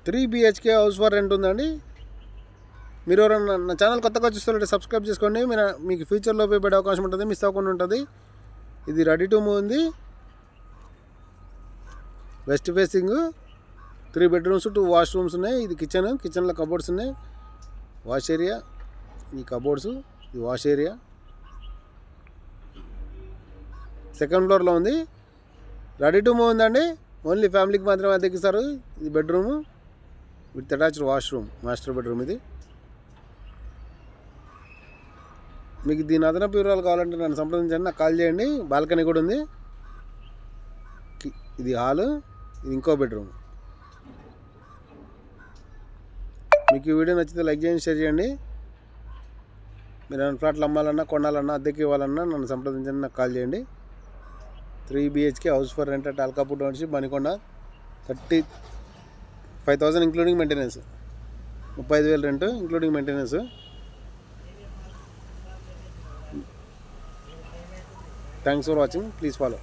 3 BHK house for rent ఉందండి. మీరు ఎవరైనా నా ఛానల్ కొత్తగా చూస్తుంటే సబ్స్క్రైబ్ చేసుకోండి. మీకు ఫ్యూచర్లో ఉపయోగపడే అవకాశం ఉంటుంది, మిస్ అవ్వకుండా ఉంటుంది. ఇది రెడీ టు మూవ్ ఉంది. వెస్ట్ ఫేసింగ్, 3 బెడ్రూమ్స్, 2 వాష్రూమ్స్ ఉన్నాయి. ఇది కిచెన్లో కబోర్డ్స్ ఉన్నాయి. వాష్ ఏరియా, ఈ కబోర్డ్స్, ఇది వాష్ ఏరియా. సెకండ్ ఫ్లోర్లో ఉంది. రెడీ టు మూవ్ ఉందండి. ఓన్లీ ఫ్యామిలీకి మాత్రమే అద్దెకిస్తారు. ఇది bedroom with attached washroom, master bedroom ఇది. మీకు దీని అదనపు వివరాలు కావాలంటే నన్ను సంప్రదించండి, నాకు కాల్ చేయండి. బాల్కనీ కూడా ఉంది. ఇది హాలు, ఇది ఇంకో బెడ్రూమ్. మీకు ఈ వీడియో నచ్చితే లైక్ చేయండి, షేర్ చేయండి. మీరు ఏమైనా ఫ్లాట్లు అమ్మాలన్నా, కొనాలన్నా, అద్దెకి ఇవ్వాలన్నా నన్ను సంప్రదించండి, నాకు కాల్ చేయండి. 3 BHK house for rent at Alkapur township, Manikonda. 35,000 including maintenance. 35,000 rent including maintenance. Thanks for watching. Please follow.